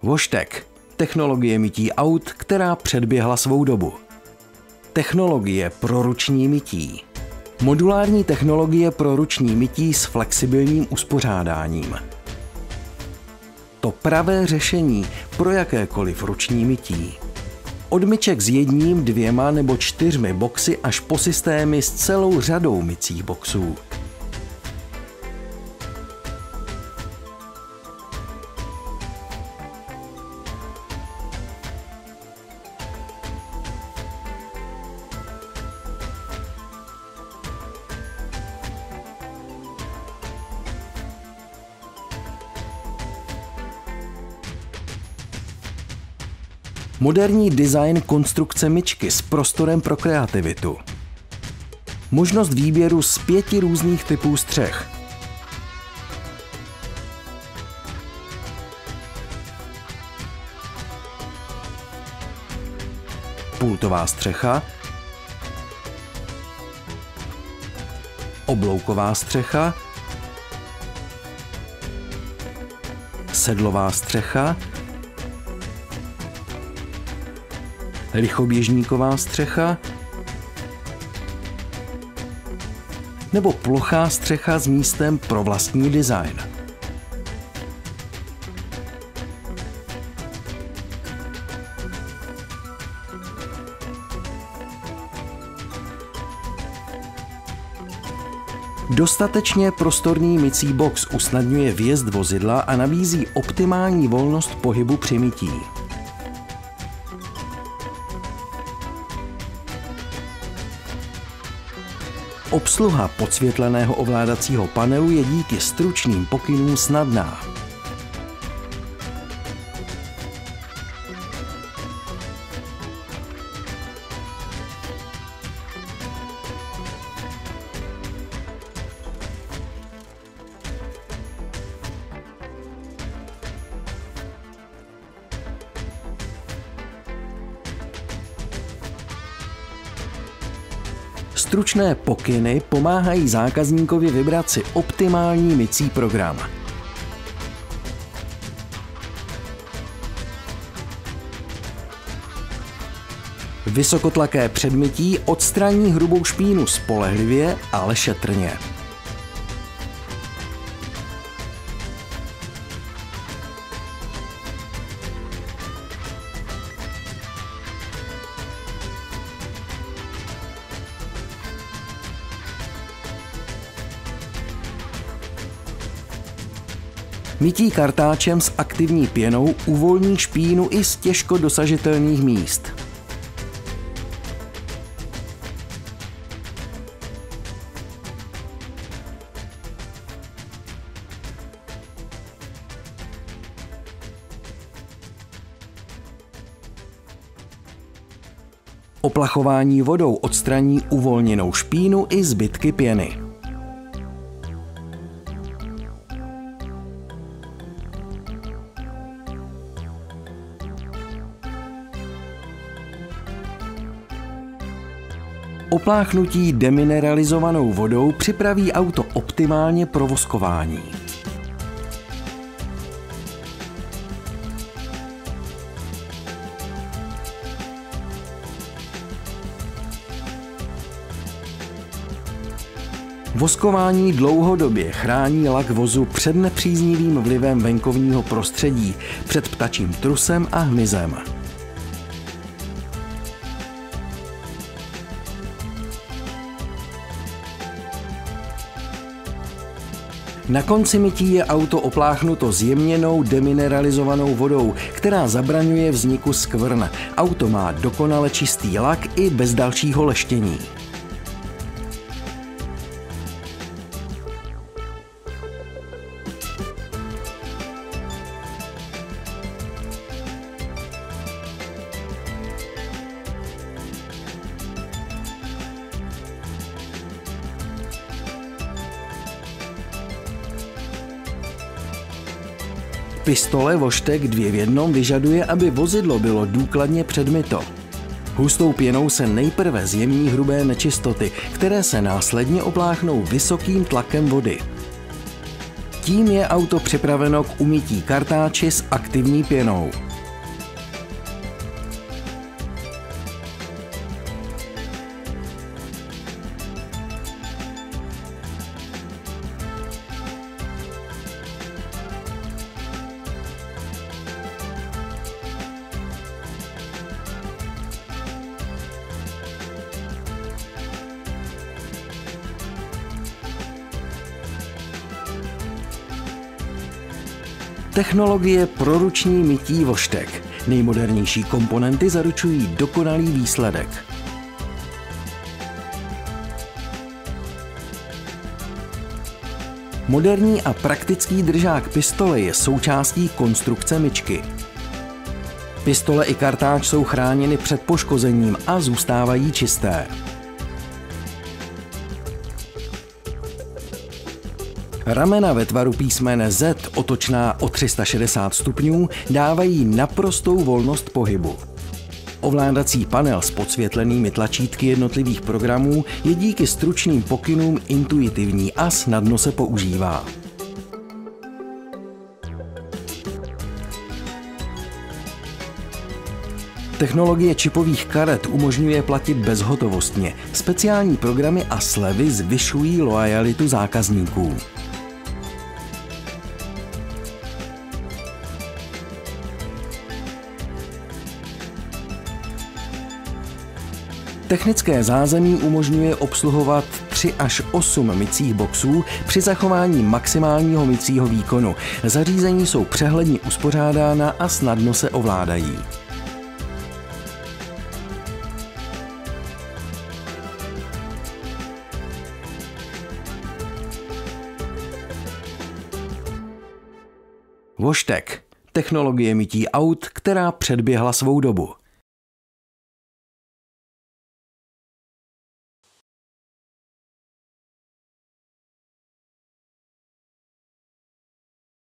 Washtek. Technologie mytí aut, která předběhla svou dobu. Technologie pro ruční mytí. Modulární technologie pro ruční mytí s flexibilním uspořádáním. To pravé řešení pro jakékoliv ruční mytí. Od myček s 1, 2 nebo 4 boxy až po systémy s celou řadou mycích boxů. Moderní design konstrukce myčky s prostorem pro kreativitu. Možnost výběru z 5 různých typů střech. Pultová střecha. Oblouková střecha. Sedlová střecha. Lichoběžníková střecha nebo plochá střecha s místem pro vlastní design. Dostatečně prostorný mycí box usnadňuje vjezd vozidla a nabízí optimální volnost pohybu při mytí. Obsluha podsvětleného ovládacího panelu je díky stručným pokynům snadná. Stručné pokyny pomáhají zákazníkovi vybrat si optimální mycí program. Vysokotlaké předmytí odstraní hrubou špínu spolehlivě, ale šetrně. Mytí kartáčem s aktivní pěnou uvolní špínu i z těžko dosažitelných míst. Oplachování vodou odstraní uvolněnou špínu i zbytky pěny. Opláchnutí demineralizovanou vodou připraví auto optimálně pro voskování. Voskování dlouhodobě chrání lak vozu před nepříznivým vlivem venkovního prostředí, před ptačím trusem a hmyzem. Na konci mytí je auto opláchnuto zjemněnou demineralizovanou vodou, která zabraňuje vzniku skvrn. Auto má dokonale čistý lak i bez dalšího leštění. Pistole Washtek 2 v 1 vyžaduje, aby vozidlo bylo důkladně předmyto. Hustou pěnou se nejprve zjemní hrubé nečistoty, které se následně opláchnou vysokým tlakem vody. Tím je auto připraveno k umytí kartáči s aktivní pěnou. Technologie pro ruční mytí voštek. Nejmodernější komponenty zaručují dokonalý výsledek. Moderní a praktický držák pistole je součástí konstrukce myčky. Pistole i kartáč jsou chráněny před poškozením a zůstávají čisté. Ramena ve tvaru písmene Z, otočná o 360 stupňů, dávají naprostou volnost pohybu. Ovládací panel s podsvětlenými tlačítky jednotlivých programů je díky stručným pokynům intuitivní a snadno se používá. Technologie čipových karet umožňuje platit bezhotovostně. Speciální programy a slevy zvyšují loajalitu zákazníků. Technické zázemí umožňuje obsluhovat 3 až 8 mycích boxů při zachování maximálního mycího výkonu. Zařízení jsou přehledně uspořádána a snadno se ovládají. Washtek. Technologie mytí aut, která předběhla svou dobu.